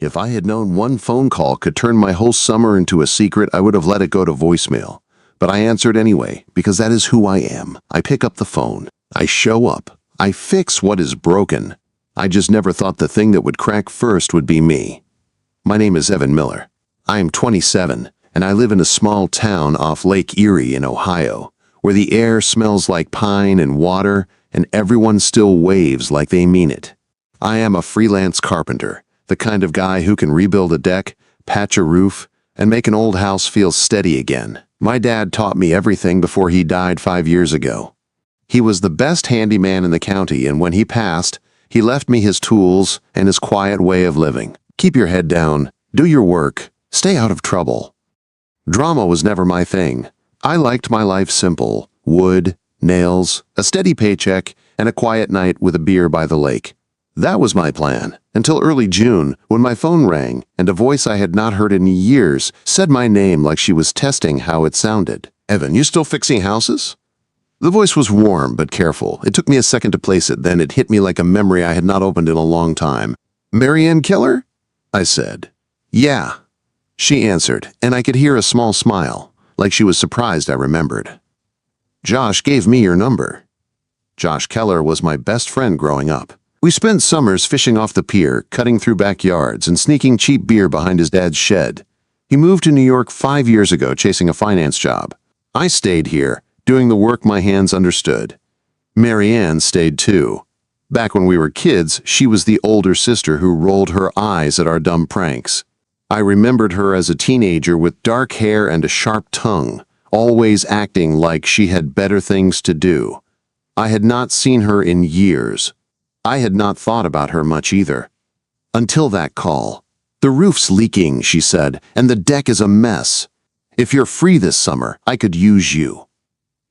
If I had known one phone call could turn my whole summer into a secret, I would have let it go to voicemail. But I answered anyway, because that is who I am. I pick up the phone. I show up. I fix what is broken. I just never thought the thing that would crack first would be me. My name is Evan Miller. I am 27, and I live in a small town off Lake Erie in Ohio, where the air smells like pine and water, and everyone still waves like they mean it. I am a freelance carpenter, the kind of guy who can rebuild a deck, patch a roof, and make an old house feel steady again. My dad taught me everything before he died 5 years ago. He was the best handyman in the county, and when he passed, he left me his tools and his quiet way of living. Keep your head down, do your work, stay out of trouble. Drama was never my thing. I liked my life simple: wood, nails, a steady paycheck, and a quiet night with a beer by the lake. That was my plan, until early June, when my phone rang and a voice I had not heard in years said my name like she was testing how it sounded. "Evan, you still fixing houses?" The voice was warm but careful. It took me a second to place it, then it hit me like a memory I had not opened in a long time. "Marianne Keller?" I said. "Yeah," she answered, and I could hear a small smile, like she was surprised I remembered. "Josh gave me your number." Josh Keller was my best friend growing up. We spent summers fishing off the pier, cutting through backyards, and sneaking cheap beer behind his dad's shed. He moved to New York 5 years ago, chasing a finance job. I stayed here, doing the work my hands understood. Marianne stayed too. Back when we were kids, she was the older sister who rolled her eyes at our dumb pranks. I remembered her as a teenager with dark hair and a sharp tongue, always acting like she had better things to do. I had not seen her in years. I had not thought about her much either. Until that call. "The roof's leaking," she said, "and the deck is a mess. If you're free this summer, I could use you."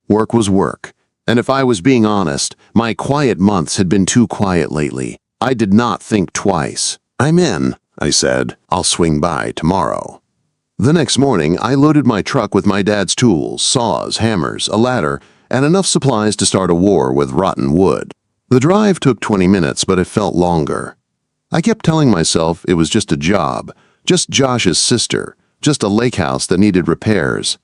Work was work, and if I was being honest, my quiet months had been too quiet lately. I did not think twice. "I'm in," I said. "I'll swing by tomorrow." The next morning, I loaded my truck with my dad's tools, saws, hammers, a ladder, and enough supplies to start a war with rotten wood. The drive took 20 minutes, but it felt longer. I kept telling myself it was just a job, just Josh's sister, just a lake house that needed repairs.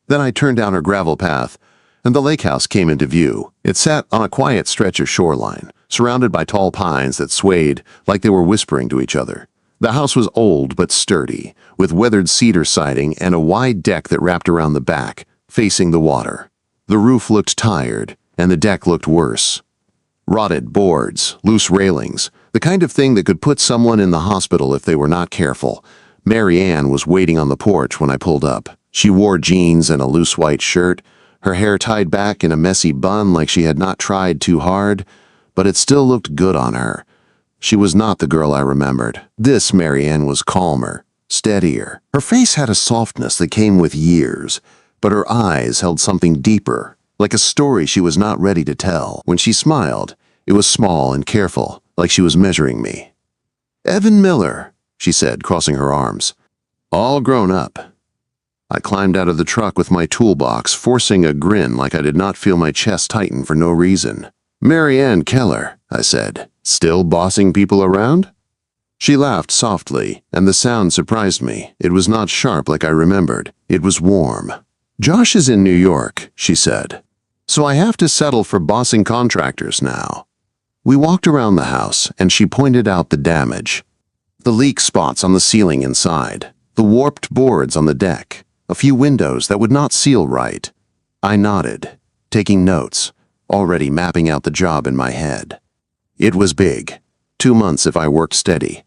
Then I turned down her gravel path, and the lake house came into view. It sat on a quiet stretch of shoreline, surrounded by tall pines that swayed like they were whispering to each other. The house was old but sturdy, with weathered cedar siding and a wide deck that wrapped around the back, facing the water. The roof looked tired, and the deck looked worse. Rotted boards, loose railings, the kind of thing that could put someone in the hospital if they were not careful. Marianne was waiting on the porch when I pulled up. She wore jeans and a loose white shirt, her hair tied back in a messy bun like she had not tried too hard, but it still looked good on her. She was not the girl I remembered. This Marianne was calmer, steadier. Her face had a softness that came with years, but her eyes held something deeper, like a story she was not ready to tell. When she smiled, it was small and careful, like she was measuring me. "Evan Miller," she said, crossing her arms. "All grown up." I climbed out of the truck with my toolbox, forcing a grin like I did not feel my chest tighten for no reason. "Marianne Keller," I said. "Still bossing people around?" She laughed softly, and the sound surprised me. It was not sharp like I remembered. It was warm. "Josh is in New York," she said. "So I have to settle for bossing contractors now." We walked around the house, and she pointed out the damage. The leak spots on the ceiling inside, the warped boards on the deck, a few windows that would not seal right. I nodded, taking notes, already mapping out the job in my head. It was big. 2 months if I worked steady.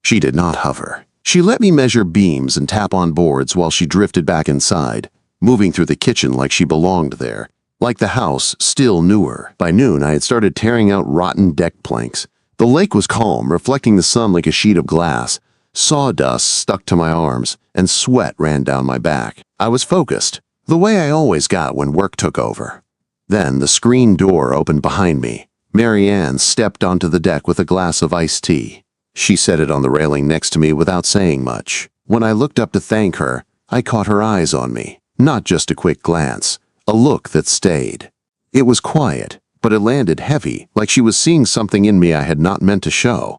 She did not hover. She let me measure beams and tap on boards while she drifted back inside, moving through the kitchen like she belonged there. Like the house, still newer. By noon, I had started tearing out rotten deck planks. The lake was calm, reflecting the sun like a sheet of glass. Sawdust stuck to my arms, and sweat ran down my back. I was focused, the way I always got when work took over. Then the screen door opened behind me. Marianne stepped onto the deck with a glass of iced tea. She set it on the railing next to me without saying much. When I looked up to thank her, I caught her eyes on me. Not just a quick glance, a look that stayed. It was quiet, but it landed heavy, like she was seeing something in me I had not meant to show.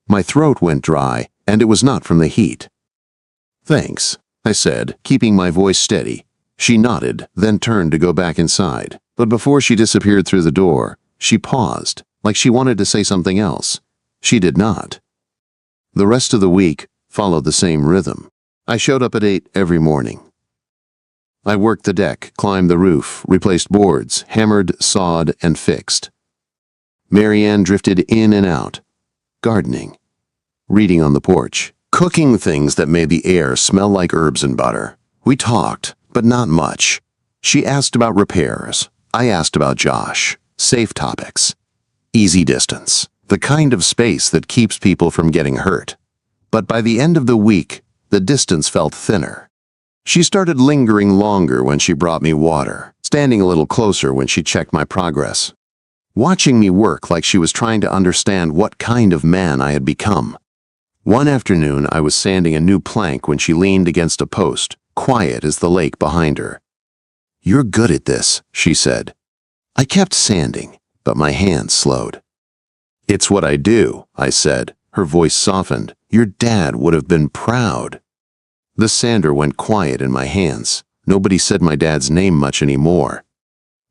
My throat went dry, and it was not from the heat. "Thanks," I said, keeping my voice steady. She nodded, then turned to go back inside. But before she disappeared through the door, she paused, like she wanted to say something else. She did not. The rest of the week followed the same rhythm. I showed up at 8 every morning. I worked the deck, climbed the roof, replaced boards, hammered, sawed, and fixed. Marianne drifted in and out, gardening, reading on the porch, cooking things that made the air smell like herbs and butter. We talked, but not much. She asked about repairs. I asked about Josh. Safe topics. Easy distance. The kind of space that keeps people from getting hurt. But by the end of the week, the distance felt thinner. She started lingering longer when she brought me water, standing a little closer when she checked my progress, watching me work like she was trying to understand what kind of man I had become. One afternoon, I was sanding a new plank when she leaned against a post, quiet as the lake behind her. "You're good at this," she said. I kept sanding, but my hands slowed. "It's what I do," I said. Her voice softened. "Your dad would have been proud." The sander went quiet in my hands. Nobody said my dad's name much anymore.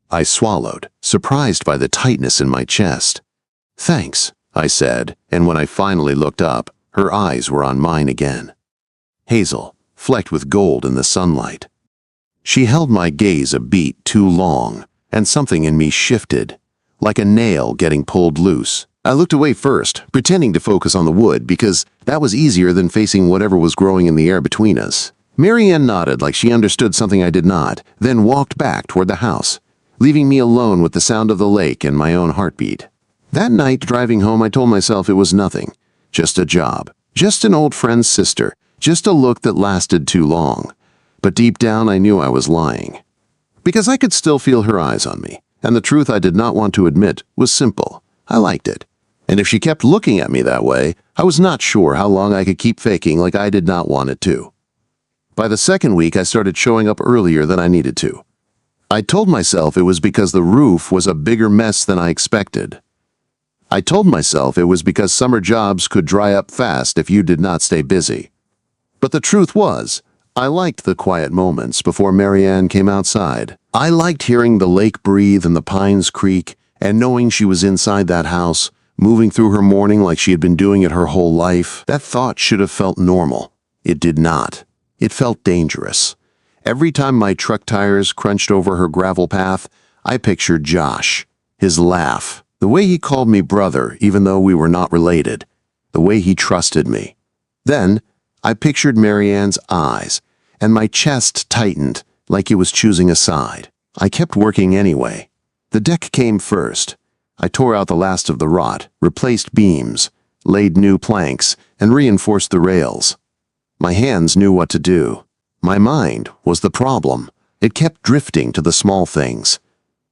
I swallowed, surprised by the tightness in my chest. "Thanks," I said, and when I finally looked up, her eyes were on mine again. Hazel, flecked with gold in the sunlight. She held my gaze a beat too long, and something in me shifted, like a nail getting pulled loose. I looked away first, pretending to focus on the wood because that was easier than facing whatever was growing in the air between us. Marianne nodded like she understood something I did not, then walked back toward the house, leaving me alone with the sound of the lake and my own heartbeat. That night, driving home, I told myself it was nothing. Just a job. Just an old friend's sister. Just a look that lasted too long. But deep down, I knew I was lying. Because I could still feel her eyes on me, and the truth I did not want to admit was simple. I liked it. And if she kept looking at me that way, I was not sure how long I could keep faking like I did not want it to. By the second week, I started showing up earlier than I needed to. I told myself it was because the roof was a bigger mess than I expected. I told myself it was because summer jobs could dry up fast if you did not stay busy. But the truth was, I liked the quiet moments before Marianne came outside. I liked hearing the lake breathe and the pines creak, and knowing she was inside that house, moving through her morning like she had been doing it her whole life. That thought should have felt normal. It did not. It felt dangerous. Every time my truck tires crunched over her gravel path, I pictured Josh, his laugh, the way he called me brother even though we were not related, the way he trusted me. Then, I pictured Marianne's eyes, and my chest tightened like it was choosing a side. I kept working anyway. The deck came first. I tore out the last of the rot, replaced beams, laid new planks, and reinforced the rails. My hands knew what to do. My mind was the problem. It kept drifting to the small things.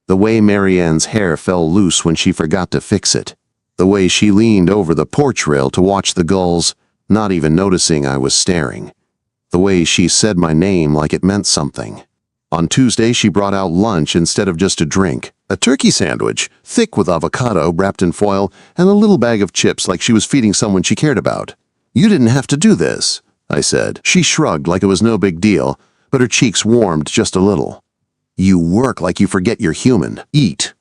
The way Marianne's hair fell loose when she forgot to fix it. The way she leaned over the porch rail to watch the gulls, not even noticing I was staring. The way she said my name like it meant something. On Tuesday, she brought out lunch instead of just a drink. A turkey sandwich, thick with avocado wrapped in foil, and a little bag of chips like she was feeding someone she cared about. "You didn't have to do this," I said. She shrugged like it was no big deal, but her cheeks warmed just a little. "You work like you forget you're human. Eat."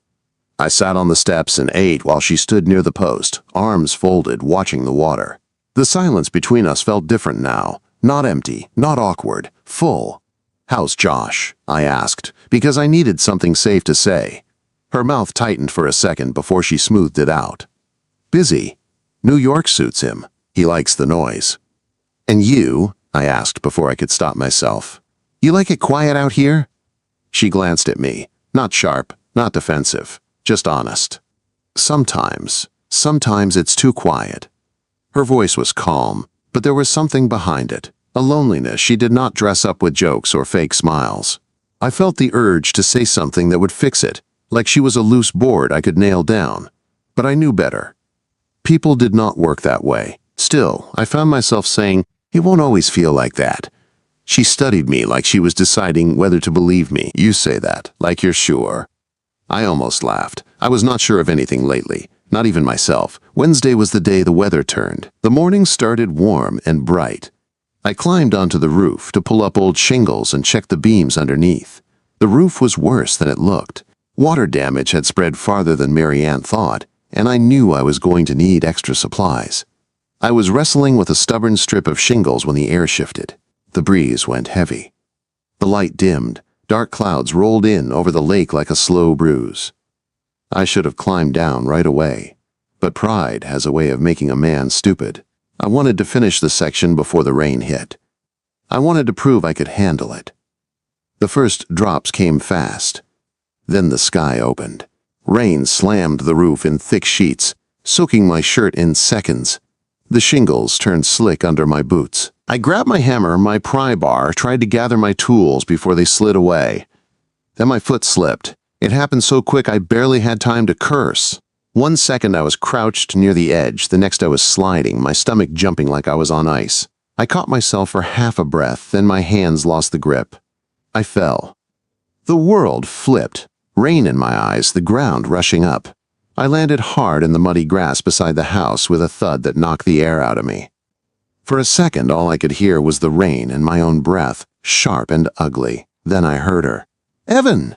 I sat on the steps and ate while she stood near the post, arms folded, watching the water. The silence between us felt different now. Not empty, not awkward, full. "How's Josh?" I asked, because I needed something safe to say. Her mouth tightened for a second before she smoothed it out. "Busy. New York suits him. He likes the noise." "And you?" I asked before I could stop myself. "You like it quiet out here?" She glanced at me, not sharp, not defensive, just honest. Sometimes it's too quiet." Her voice was calm, but there was something behind it, a loneliness she did not dress up with jokes or fake smiles. I felt the urge to say something that would fix it, like she was a loose board I could nail down. But I knew better. People did not work that way. Still, I found myself saying, "It won't always feel like that." She studied me like she was deciding whether to believe me. "You say that, like you're sure." I almost laughed. I was not sure of anything lately. Not even myself. Wednesday was the day the weather turned. The morning started warm and bright. I climbed onto the roof to pull up old shingles and check the beams underneath. The roof was worse than it looked. Water damage had spread farther than Mary Ann thought, and I knew I was going to need extra supplies. I was wrestling with a stubborn strip of shingles when the air shifted. The breeze went heavy. The light dimmed. Dark clouds rolled in over the lake like a slow bruise. I should have climbed down right away, but pride has a way of making a man stupid. I wanted to finish the section before the rain hit. I wanted to prove I could handle it. The first drops came fast. Then the sky opened. Rain slammed the roof in thick sheets, soaking my shirt in seconds. The shingles turned slick under my boots. I grabbed my hammer, my pry bar, tried to gather my tools before they slid away. Then my foot slipped. It happened so quick I barely had time to curse. 1 second I was crouched near the edge, the next I was sliding, my stomach jumping like I was on ice. I caught myself for half a breath, then my hands lost the grip. I fell. The world flipped. Rain in my eyes, the ground rushing up. I landed hard in the muddy grass beside the house with a thud that knocked the air out of me. For a second all I could hear was the rain and my own breath, sharp and ugly. Then I heard her. "Evan!"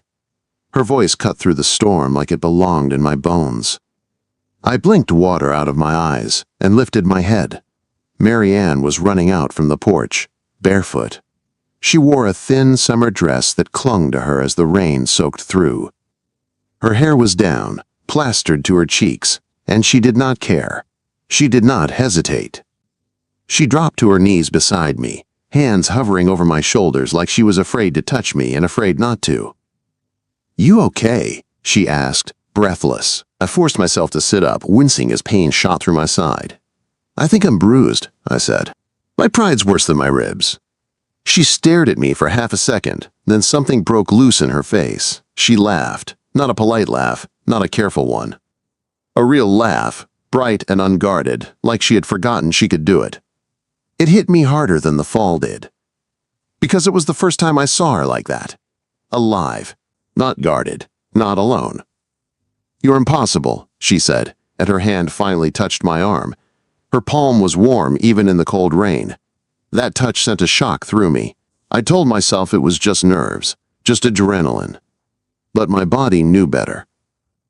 Her voice cut through the storm like it belonged in my bones. I blinked water out of my eyes and lifted my head. Mary Ann was running out from the porch, barefoot. She wore a thin summer dress that clung to her as the rain soaked through. Her hair was down, plastered to her cheeks, and she did not care. She did not hesitate. She dropped to her knees beside me, hands hovering over my shoulders like she was afraid to touch me and afraid not to. "You okay?" she asked, breathless. I forced myself to sit up, wincing as pain shot through my side. "I think I'm bruised," I said. "My pride's worse than my ribs." She stared at me for half a second, then something broke loose in her face. She laughed, not a polite laugh, not a careful one. A real laugh, bright and unguarded, like she had forgotten she could do it. It hit me harder than the fall did. Because it was the first time I saw her like that. Alive, not guarded, not alone. "You're impossible," she said, and her hand finally touched my arm. Her palm was warm even in the cold rain. That touch sent a shock through me. I told myself it was just nerves, just adrenaline. But my body knew better.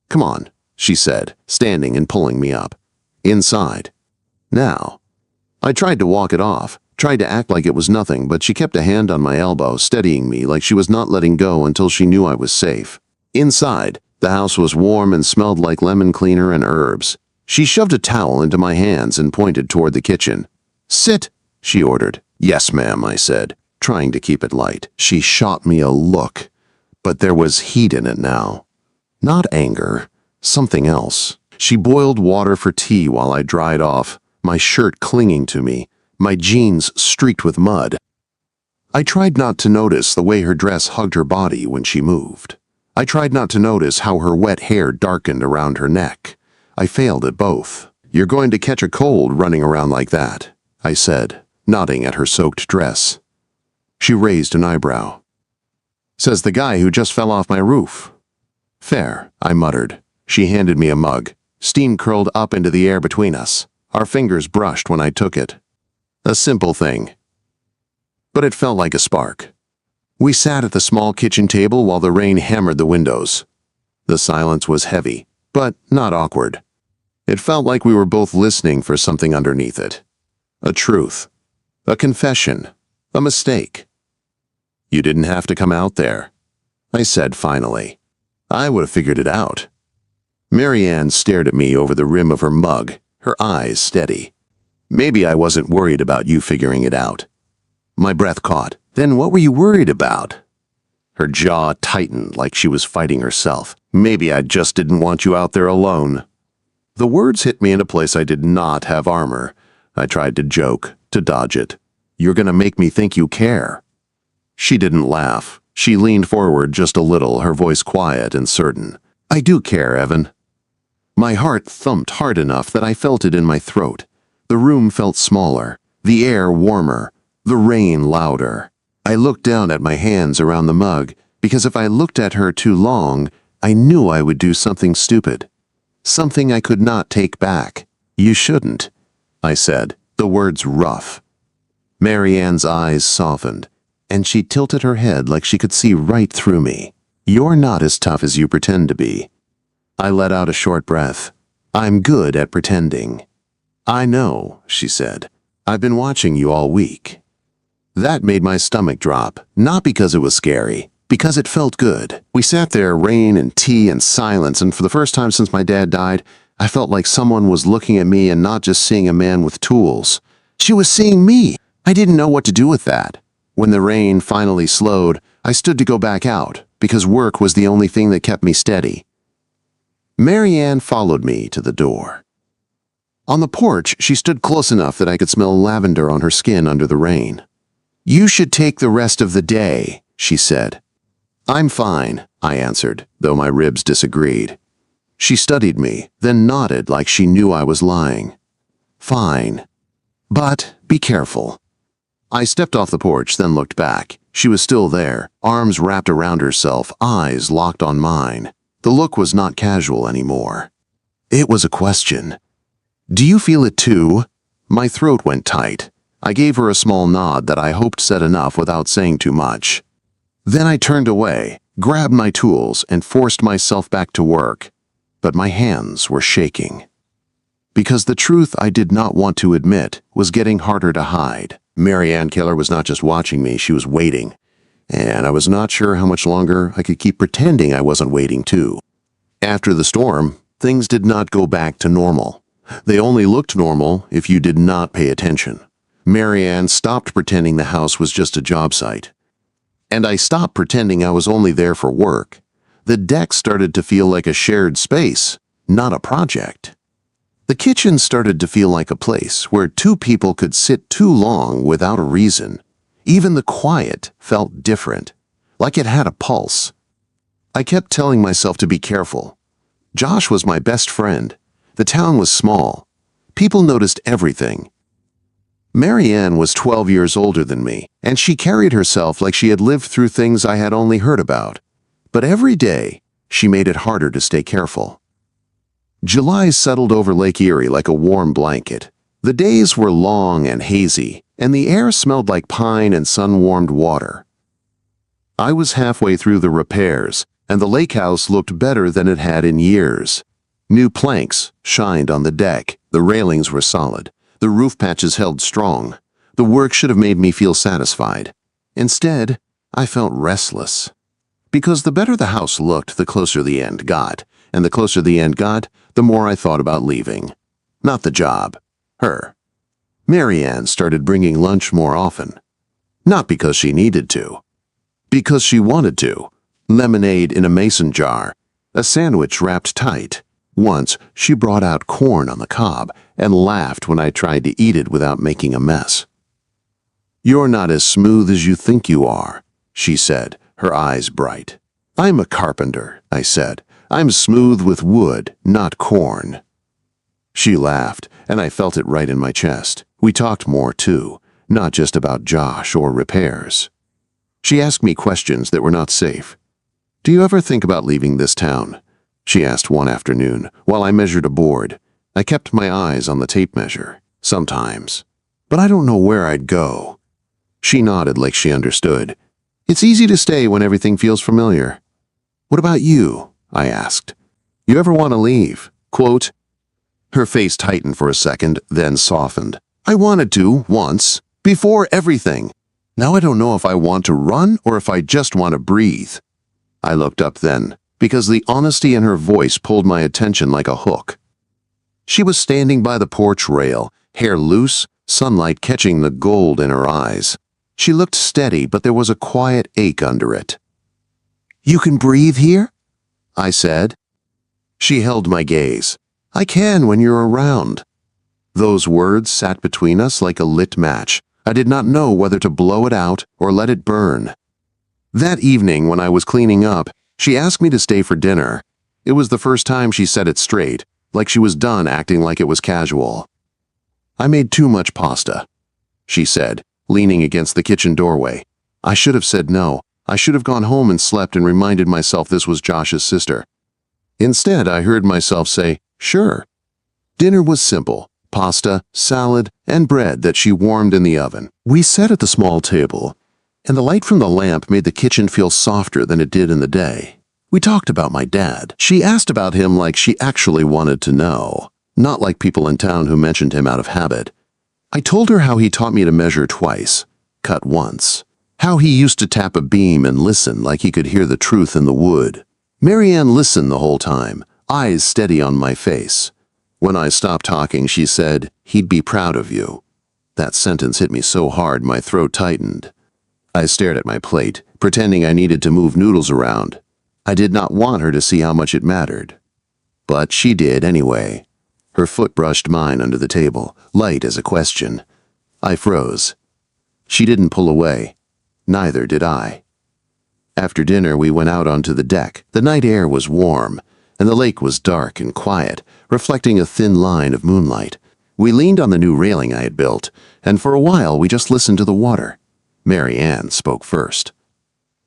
"Come on," she said, standing and pulling me up. "Inside. Now." I tried to walk it off, tried to act like it was nothing, but she kept a hand on my elbow, steadying me like she was not letting go until she knew I was safe. Inside, the house was warm and smelled like lemon cleaner and herbs. She shoved a towel into my hands and pointed toward the kitchen. "Sit," she ordered. "Yes, ma'am," I said, trying to keep it light. She shot me a look, but there was heat in it now. Not anger, something else. She boiled water for tea while I dried off, my shirt clinging to me, my jeans streaked with mud. I tried not to notice the way her dress hugged her body when she moved. I tried not to notice how her wet hair darkened around her neck. I failed at both. "You're going to catch a cold running around like that," I said, nodding at her soaked dress. She raised an eyebrow. "Says the guy who just fell off my roof." "Fair," I muttered. She handed me a mug. Steam curled up into the air between us. Our fingers brushed when I took it. A simple thing. But it felt like a spark. We sat at the small kitchen table while the rain hammered the windows. The silence was heavy, but not awkward. It felt like we were both listening for something underneath it. A truth. A confession. A mistake. "You didn't have to come out there," I said finally. "I would have figured it out." Mary Ann stared at me over the rim of her mug, her eyes steady. "Maybe I wasn't worried about you figuring it out." My breath caught. "Then what were you worried about?" Her jaw tightened like she was fighting herself. "Maybe I just didn't want you out there alone." The words hit me in a place I did not have armor. I tried to joke, to dodge it. "You're gonna make me think you care." She didn't laugh. She leaned forward just a little, her voice quiet and certain. "I do care, Evan." My heart thumped hard enough that I felt it in my throat. The room felt smaller, the air warmer, the rain louder. I looked down at my hands around the mug, because if I looked at her too long, I knew I would do something stupid. something I could not take back. "You shouldn't," I said, the words rough. Mary Ann's eyes softened, and she tilted her head like she could see right through me. "You're not as tough as you pretend to be." I let out a short breath. "I'm good at pretending." "I know," she said. "I've been watching you all week." That made my stomach drop, not because it was scary, because it felt good. We sat there, rain and tea and silence, and for the first time since my dad died, I felt like someone was looking at me and not just seeing a man with tools. She was seeing me. I didn't know what to do with that. When the rain finally slowed, I stood to go back out, because work was the only thing that kept me steady. Mary Ann followed me to the door. On the porch, she stood close enough that I could smell lavender on her skin under the rain. "You should take the rest of the day," she said. "I'm fine," I answered, though my ribs disagreed. She studied me, then nodded like she knew I was lying. "Fine. But be careful." I stepped off the porch, then looked back. She was still there, arms wrapped around herself, eyes locked on mine. The look was not casual anymore. It was a question. "Do you feel it too?" My throat went tight. I gave her a small nod that I hoped said enough without saying too much. Then I turned away, grabbed my tools, and forced myself back to work. But my hands were shaking. Because the truth I did not want to admit was getting harder to hide. Mary Ann Keller was not just watching me, she was waiting. And I was not sure how much longer I could keep pretending I wasn't waiting too. After the storm, things did not go back to normal. They only looked normal if you did not pay attention. Mary Ann stopped pretending the house was just a job site. And I stopped pretending I was only there for work. The deck started to feel like a shared space, not a project. The kitchen started to feel like a place where two people could sit too long without a reason. Even the quiet felt different, like it had a pulse. I kept telling myself to be careful. Josh was my best friend. The town was small. People noticed everything. Mary Ann was 12 years older than me, and she carried herself like she had lived through things I had only heard about. But every day, she made it harder to stay careful. July settled over Lake Erie like a warm blanket. The days were long and hazy, and the air smelled like pine and sun-warmed water. I was halfway through the repairs, and the lake house looked better than it had in years. New planks shined on the deck, the railings were solid, the roof patches held strong. The work should have made me feel satisfied. Instead, I felt restless. Because the better the house looked, the closer the end got, and the closer the end got, the more I thought about leaving. Not the job. Her. Mary Ann started bringing lunch more often. Not because she needed to. Because she wanted to. Lemonade in a mason jar. A sandwich wrapped tight. Once, she brought out corn on the cob and laughed when I tried to eat it without making a mess. "You're not as smooth as you think you are," she said, her eyes bright. "I'm a carpenter," I said. "I'm smooth with wood, not corn." She laughed, and I felt it right in my chest. We talked more, too, not just about Josh or repairs. She asked me questions that were not safe. "Do you ever think about leaving this town?" she asked one afternoon, while I measured a board. I kept my eyes on the tape measure. "Sometimes. But I don't know where I'd go." She nodded like she understood. "It's easy to stay when everything feels familiar." "What about you?" I asked. "You ever want to leave?" Quote. Her face tightened for a second, then softened. "I wanted to, once. Before everything. Now I don't know if I want to run or if I just want to breathe." I looked up then, because the honesty in her voice pulled my attention like a hook. She was standing by the porch rail, hair loose, sunlight catching the gold in her eyes. She looked steady, but there was a quiet ache under it. "You can breathe here?" I said. She held my gaze. "I can when you're around." Those words sat between us like a lit match. I did not know whether to blow it out or let it burn. That evening, when I was cleaning up, she asked me to stay for dinner. It was the first time she said it straight, like she was done acting like it was casual. "I made too much pasta," she said, leaning against the kitchen doorway. I should have said no. I should have gone home and slept and reminded myself this was Josh's sister. Instead, I heard myself say, Sure. Dinner was simple: pasta, salad, and bread that she warmed in the oven. We sat at the small table, and the light from the lamp made the kitchen feel softer than it did in the day. We talked about my dad. She asked about him like she actually wanted to know, not like people in town who mentioned him out of habit. I told her how he taught me to measure twice, cut once. How he used to tap a beam and listen like he could hear the truth in the wood. Marianne listened the whole time, eyes steady on my face. When I stopped talking, she said, "He'd be proud of you." That sentence hit me so hard my throat tightened. I stared at my plate, pretending I needed to move noodles around. I did not want her to see how much it mattered. But she did anyway. Her foot brushed mine under the table, light as a question. I froze. She didn't pull away. Neither did I. After dinner, we went out onto the deck. The night air was warm, and the lake was dark and quiet, reflecting a thin line of moonlight. We leaned on the new railing I had built, and for a while we just listened to the water. Marianne spoke first.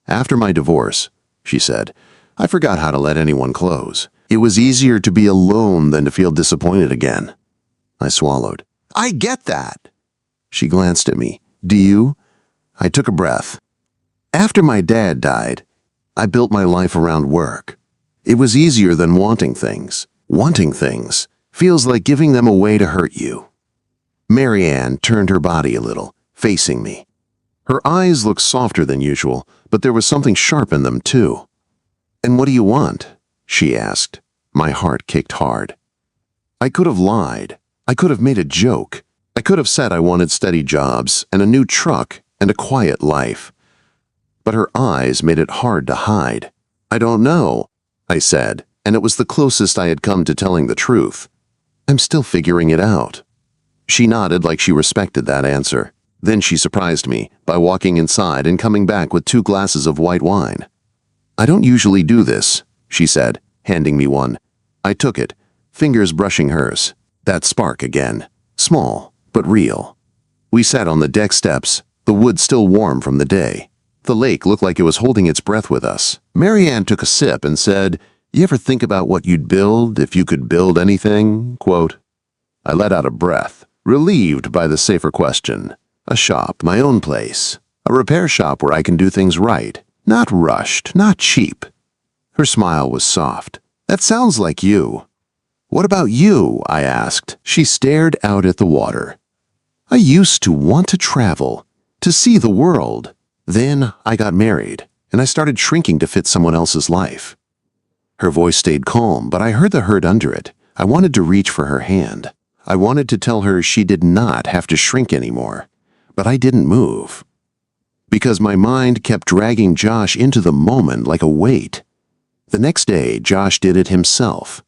"After my divorce," she said, "I forgot how to let anyone close. It was easier to be alone than to feel disappointed again." I swallowed. "I get that." She glanced at me. "Do you?" I took a breath. "After my dad died, I built my life around work. It was easier than wanting things. Wanting things feels like giving them away to hurt you." Marianne turned her body a little, facing me. Her eyes looked softer than usual, but there was something sharp in them too. "And what do you want?" she asked. My heart kicked hard. I could have lied. I could have made a joke. I could have said I wanted steady jobs and a new truck and a quiet life. But her eyes made it hard to hide. "I don't know," I said, and it was the closest I had come to telling the truth. "I'm still figuring it out." She nodded like she respected that answer. Then she surprised me by walking inside and coming back with 2 glasses of white wine. "I don't usually do this," she said, handing me one. I took it, fingers brushing hers. That spark again. Small, but real. We sat on the deck steps, the wood still warm from the day. The lake looked like it was holding its breath with us. Marianne took a sip and said, "You ever think about what you'd build if you could build anything?" Quote. I let out a breath, relieved by the safer question. A shop, my own place. A repair shop where I can do things right. Not rushed, not cheap. Her smile was soft. "That sounds like you." "What about you?" I asked. She stared out at the water. "I used to want to travel, to see the world. Then I got married, and I started shrinking to fit someone else's life." Her voice stayed calm, but I heard the hurt under it. I wanted to reach for her hand. I wanted to tell her she did not have to shrink anymore. But I didn't move. Because my mind kept dragging Josh into the moment like a weight. The next day, Josh did it himself.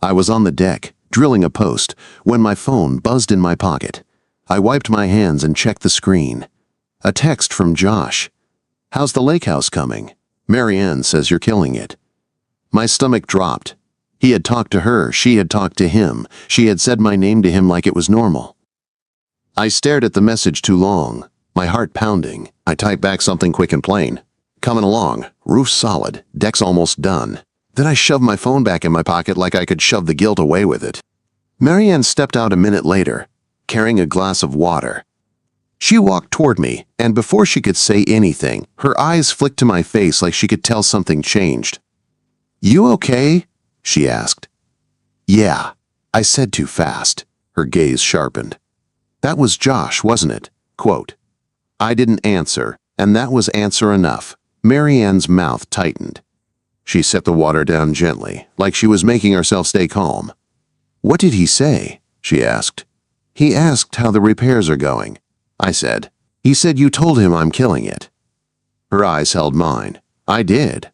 I was on the deck, drilling a post, when my phone buzzed in my pocket. I wiped my hands and checked the screen. A text from Josh. "How's the lake house coming? Marianne says you're killing it." My stomach dropped. He had talked to her, she had talked to him. She had said my name to him like it was normal. I stared at the message too long, my heart pounding. I typed back something quick and plain. "Coming along, roof's solid, deck's almost done." Then I shoved my phone back in my pocket like I could shove the guilt away with it. Marianne stepped out a minute later, carrying a glass of water. She walked toward me, and before she could say anything, her eyes flicked to my face like she could tell something changed. "You okay?" she asked. "Yeah," I said too fast. Her gaze sharpened. "That was Josh, wasn't it?" Quote. I didn't answer, and that was answer enough. Marianne's mouth tightened. She set the water down gently, like she was making herself stay calm. "What did he say?" she asked. "He asked how the repairs are going," I said. "He said you told him I'm killing it." Her eyes held mine. "I did."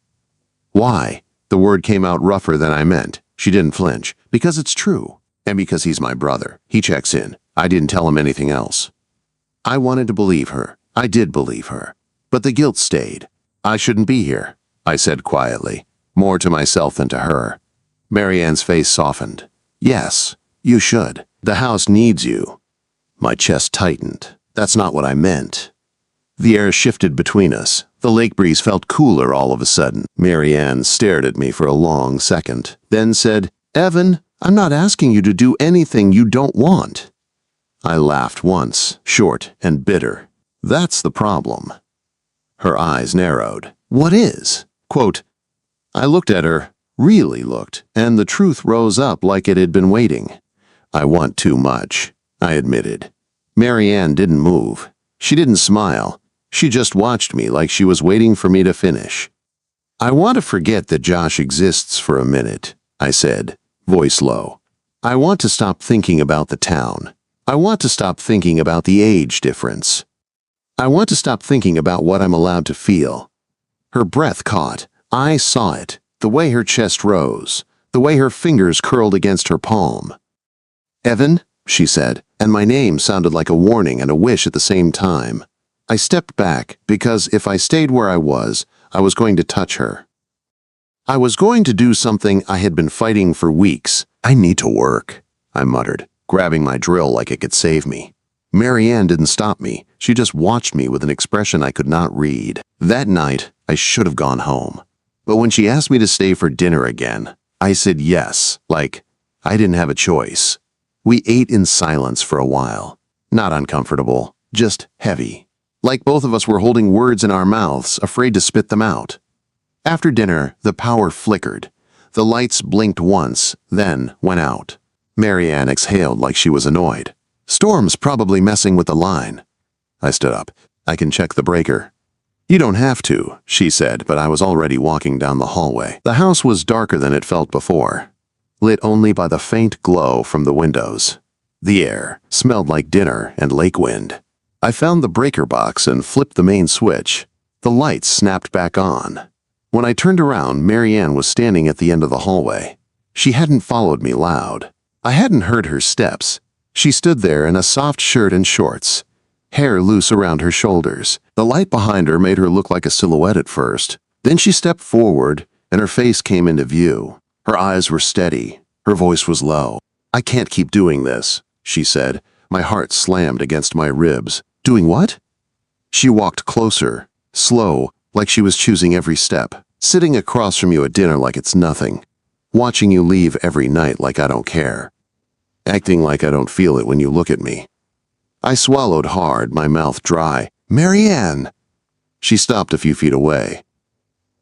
"Why?" The word came out rougher than I meant. She didn't flinch. "Because it's true. And because he's my brother. He checks in. I didn't tell him anything else." I wanted to believe her. I did believe her. But the guilt stayed. "I shouldn't be here," I said quietly, more to myself than to her. Marianne's face softened. "Yes, you should. The house needs you." My chest tightened. That's not what I meant. The air shifted between us. The lake breeze felt cooler all of a sudden. Marianne stared at me for a long second, then said, "Evan, I'm not asking you to do anything you don't want. I laughed once, short and bitter. That's the problem. Her eyes narrowed. What is? Quote, I looked at her, really looked, and the truth rose up like it had been waiting. I want too much, I admitted. Marianne didn't move. She didn't smile. She just watched me like she was waiting for me to finish. I want to forget that Josh exists for a minute, I said, voice low. I want to stop thinking about the town. I want to stop thinking about the age difference. I want to stop thinking about what I'm allowed to feel. Her breath caught. I saw it, the way her chest rose, the way her fingers curled against her palm. Evan, she said, and my name sounded like a warning and a wish at the same time. I stepped back because if I stayed where I was going to touch her. I was going to do something I had been fighting for weeks. I need to work, I muttered, grabbing my drill like it could save me. Marianne didn't stop me. She just watched me with an expression I could not read. That night, I should have gone home. But when she asked me to stay for dinner again, I said yes, like I didn't have a choice. We ate in silence for a while. Not uncomfortable, just heavy. Like both of us were holding words in our mouths, afraid to spit them out. After dinner, the power flickered. The lights blinked once, then went out. Marianne exhaled like she was annoyed. Storm's probably messing with the line. I stood up. I can check the breaker. You don't have to, she said, but I was already walking down the hallway. The house was darker than it felt before, lit only by the faint glow from the windows. The air smelled like dinner and lake wind. I found the breaker box and flipped the main switch. The lights snapped back on. When I turned around, Marianne was standing at the end of the hallway. She hadn't followed me loud. I hadn't heard her steps. She stood there in a soft shirt and shorts, hair loose around her shoulders. The light behind her made her look like a silhouette at first. Then she stepped forward, and her face came into view. Her eyes were steady. Her voice was low. I can't keep doing this, she said. My heart slammed against my ribs. Doing what? She walked closer, slow, like she was choosing every step. Sitting across from you at dinner like it's nothing. Watching you leave every night like I don't care. Acting like I don't feel it when you look at me. I swallowed hard, my mouth dry. Marianne! She stopped a few feet away.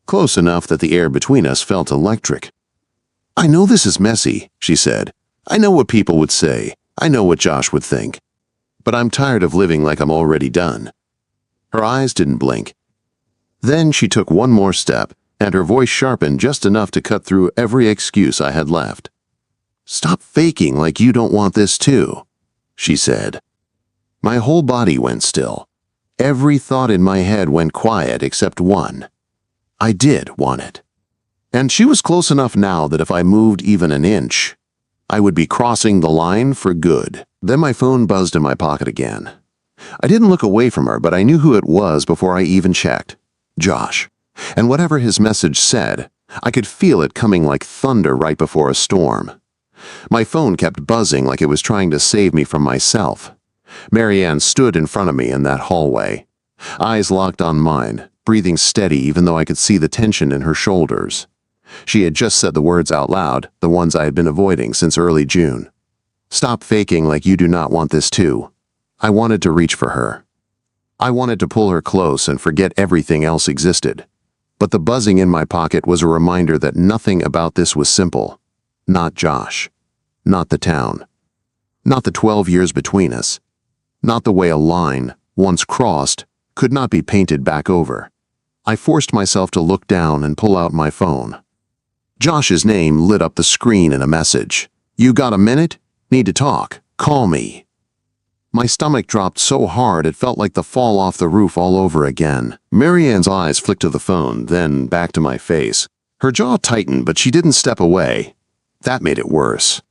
Close enough that the air between us felt electric. I know this is messy, she said. I know what people would say. I know what Josh would think. But I'm tired of living like I'm already done. Her eyes didn't blink. Then she took one more step, and her voice sharpened just enough to cut through every excuse I had left. Stop faking like you don't want this too, she said. My whole body went still. Every thought in my head went quiet except one. I did want it. And she was close enough now that if I moved even an inch, I would be crossing the line for good. Then my phone buzzed in my pocket again. I didn't look away from her, but I knew who it was before I even checked. Josh. And whatever his message said, I could feel it coming like thunder right before a storm. My phone kept buzzing like it was trying to save me from myself. Marianne stood in front of me in that hallway, eyes locked on mine, breathing steady even though I could see the tension in her shoulders. She had just said the words out loud, the ones I had been avoiding since early June. Stop faking like you do not want this too. I wanted to reach for her. I wanted to pull her close and forget everything else existed. But the buzzing in my pocket was a reminder that nothing about this was simple. Not Josh. Not the town. Not the 12 years between us. Not the way a line, once crossed, could not be painted back over. I forced myself to look down and pull out my phone. Josh's name lit up the screen in a message. You got a minute? Need to talk. Call me. My stomach dropped so hard it felt like the fall off the roof all over again. Marianne's eyes flicked to the phone, then back to my face. Her jaw tightened, but she didn't step away. That made it worse.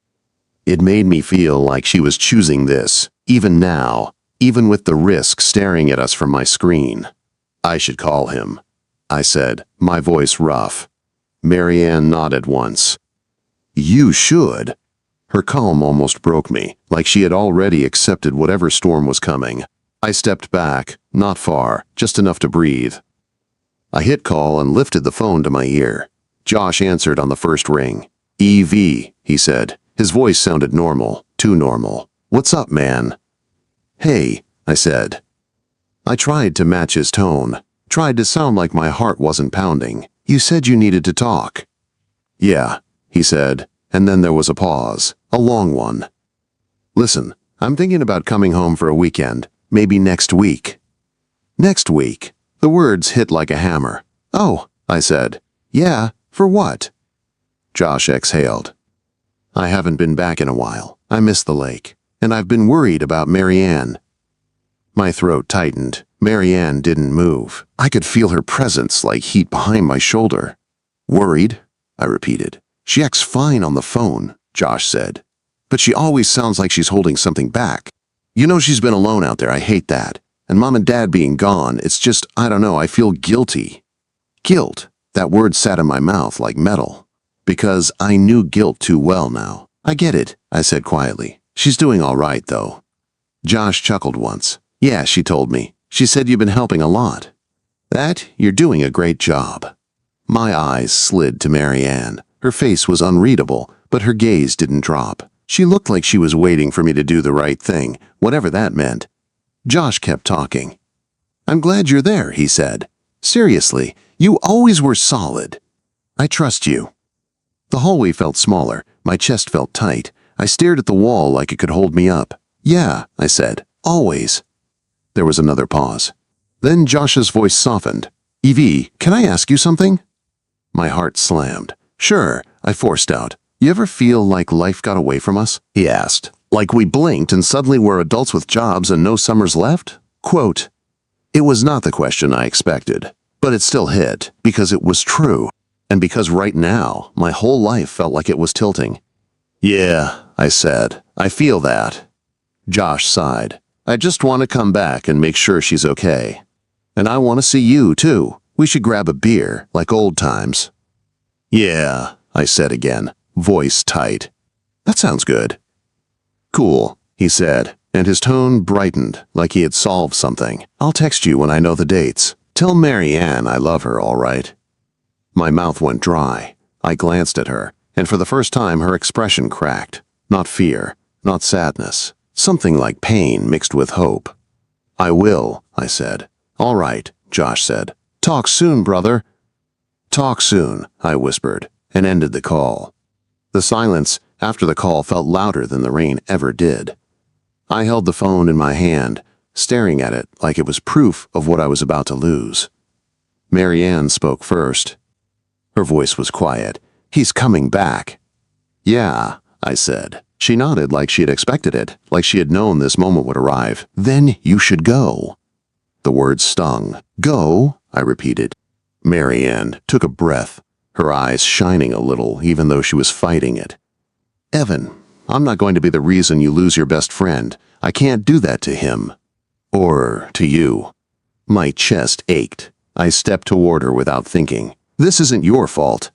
It made me feel like she was choosing this, even now, even with the risk staring at us from my screen. I should call him, I said, my voice rough. Marianne nodded once. You should. Her calm almost broke me, like she had already accepted whatever storm was coming. I stepped back, not far, just enough to breathe. I hit call and lifted the phone to my ear. Josh answered on the first ring. EV, he said. His voice sounded normal, too normal. "What's up, man?" "Hey," I said. I tried to match his tone, tried to sound like my heart wasn't pounding. "You said you needed to talk." "Yeah," he said, and then there was a pause, a long one. "Listen, I'm thinking about coming home for a weekend, maybe next week." Next week. The words hit like a hammer. "Oh," I said. "Yeah, for what?" Josh exhaled. "I haven't been back in a while. I miss the lake. And I've been worried about Marianne." My throat tightened. Marianne didn't move. I could feel her presence like heat behind my shoulder. "Worried?" I repeated. "She acts fine on the phone," Josh said. "But she always sounds like she's holding something back. You know she's been alone out there, I hate that. And Mom and Dad being gone, it's just, I don't know, I feel guilty." Guilt. That word sat in my mouth like metal. Because I knew guilt too well now. "I get it," I said quietly. "She's doing all right, though." Josh chuckled once. "Yeah, she told me. She said you've been helping a lot." "That, you're doing a great job." My eyes slid to Marianne. Her face was unreadable, but her gaze didn't drop. She looked like she was waiting for me to do the right thing, whatever that meant. Josh kept talking. "I'm glad you're there," he said. "Seriously, you always were solid. I trust you." The hallway felt smaller. My chest felt tight. I stared at the wall like it could hold me up. "Yeah," I said. "Always." There was another pause. Then Josh's voice softened. "Evie, can I ask you something?" My heart slammed. "Sure," I forced out. "You ever feel like life got away from us?" he asked. "Like we blinked and suddenly we're adults with jobs and no summers left?" Quote. It was not the question I expected, but it still hit, because it was true, and because right now, my whole life felt like it was tilting. "Yeah," I said, "I feel that." Josh sighed. "I just want to come back and make sure she's okay. And I want to see you, too. We should grab a beer, like old times." "Yeah," I said again, voice tight. "That sounds good." "Cool," he said, and his tone brightened like he had solved something. "I'll text you when I know the dates. Tell Marianne I love her, all right?" My mouth went dry. I glanced at her, and for the first time her expression cracked. Not fear, not sadness. Something like pain mixed with hope. "I will," I said. "All right," Josh said. "Talk soon, brother." "Talk soon," I whispered, and ended the call. The silence after the call felt louder than the rain ever did. I held the phone in my hand, staring at it like it was proof of what I was about to lose. Marianne spoke first. Her voice was quiet. "He's coming back." "Yeah," I said. She nodded like she had expected it, like she had known this moment would arrive. "Then you should go." The words stung. "Go?" I repeated. Marianne took a breath, her eyes shining a little even though she was fighting it. "Evan, I'm not going to be the reason you lose your best friend. I can't do that to him. Or to you." My chest ached. I stepped toward her without thinking. "This isn't your fault."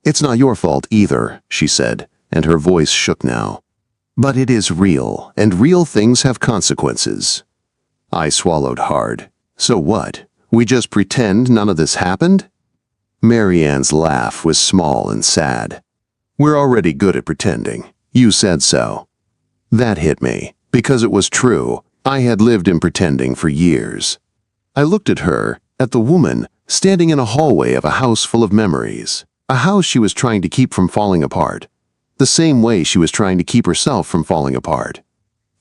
"It's not your fault either," she said, and her voice shook now. "But it is real, and real things have consequences." I swallowed hard. "So what? We just pretend none of this happened?" Marianne's laugh was small and sad. "We're already good at pretending. You said so." That hit me, because it was true. I had lived in pretending for years. I looked at her, at the woman, standing in a hallway of a house full of memories. A house she was trying to keep from falling apart. The same way she was trying to keep herself from falling apart.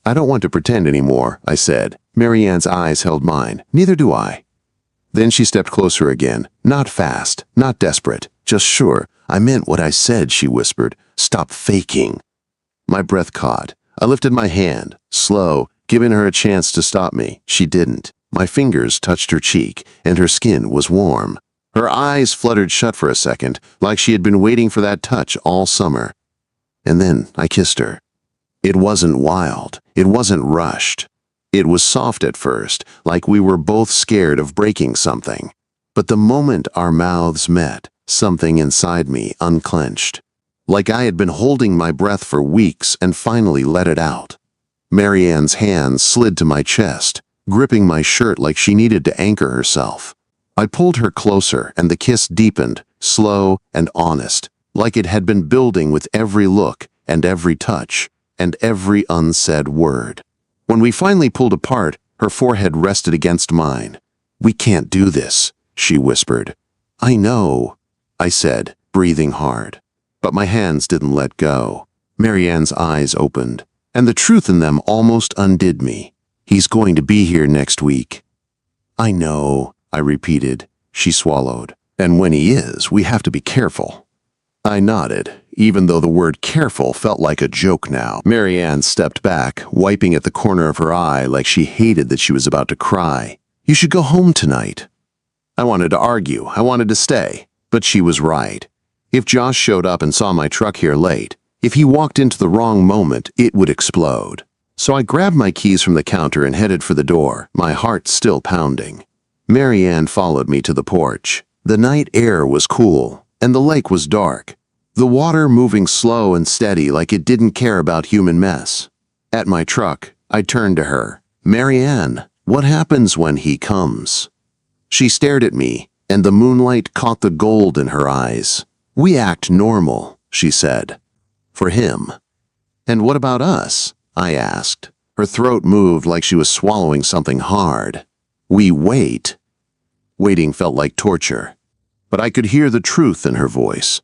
"I don't want to pretend anymore," I said. Marianne's eyes held mine. "Neither do I." Then she stepped closer again. Not fast, not desperate, just sure. "I meant what I said," she whispered. "Stop faking." My breath caught. I lifted my hand, slow, giving her a chance to stop me. She didn't. My fingers touched her cheek, and her skin was warm. Her eyes fluttered shut for a second, like she had been waiting for that touch all summer. And then I kissed her. It wasn't wild. It wasn't rushed. It was soft at first, like we were both scared of breaking something. But the moment our mouths met, something inside me unclenched. Like I had been holding my breath for weeks and finally let it out. Marianne's hands slid to my chest, gripping my shirt like she needed to anchor herself. I pulled her closer and the kiss deepened, slow and honest, like it had been building with every look, and every touch, and every unsaid word. When we finally pulled apart, her forehead rested against mine. "We can't do this," she whispered. "I know," I said, breathing hard. But my hands didn't let go. Marianne's eyes opened, and the truth in them almost undid me. "He's going to be here next week." "I know," I repeated. She swallowed. "And when he is, we have to be careful." I nodded, even though the word careful felt like a joke now. Marianne stepped back, wiping at the corner of her eye like she hated that she was about to cry. "You should go home tonight." I wanted to argue. I wanted to stay. But she was right. If Josh showed up and saw my truck here late, if he walked into the wrong moment, it would explode. So I grabbed my keys from the counter and headed for the door, my heart still pounding. Marianne followed me to the porch. The night air was cool, and the lake was dark. The water moving slow and steady like it didn't care about human mess. At my truck, I turned to her. "Marianne, what happens when he comes?" She stared at me, and the moonlight caught the gold in her eyes. "We act normal," she said. "For him." "And what about us?" I asked. Her throat moved like she was swallowing something hard. "We wait." Waiting felt like torture, but I could hear the truth in her voice.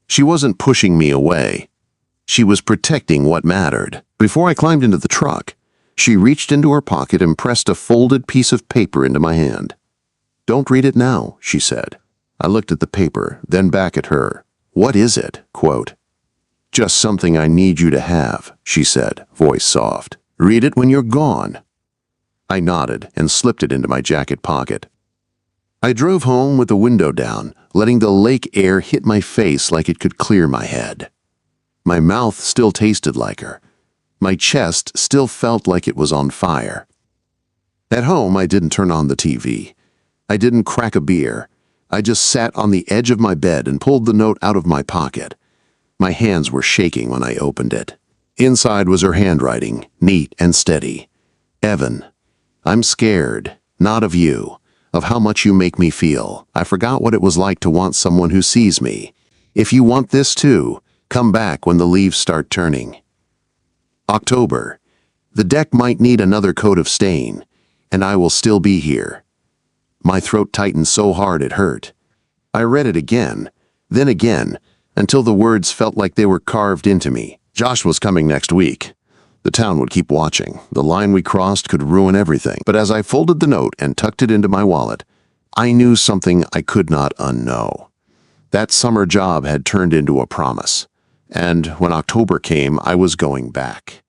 She wasn't pushing me away. She was protecting what mattered. Before I climbed into the truck, she reached into her pocket and pressed a folded piece of paper into my hand. "Don't read it now," she said. I looked at the paper, then back at her. "What is it?" Quote. "Just something I need you to have," she said, voice soft. "Read it when you're gone." I nodded and slipped it into my jacket pocket. I drove home with the window down, letting the lake air hit my face like it could clear my head. My mouth still tasted like her. My chest still felt like it was on fire. At home, I didn't turn on the TV. I didn't crack a beer. I just sat on the edge of my bed and pulled the note out of my pocket. My hands were shaking when I opened it. Inside was her handwriting, neat and steady. "Evan, I'm scared, not of you, of how much you make me feel. I forgot what it was like to want someone who sees me. If you want this too, come back when the leaves start turning. October. The deck might need another coat of stain, and I will still be here." My throat tightened so hard it hurt. I read it again, then again, until the words felt like they were carved into me. Josh was coming next week. The town would keep watching. The line we crossed could ruin everything. But as I folded the note and tucked it into my wallet, I knew something I could not unknow. That summer job had turned into a promise. And when October came, I was going back.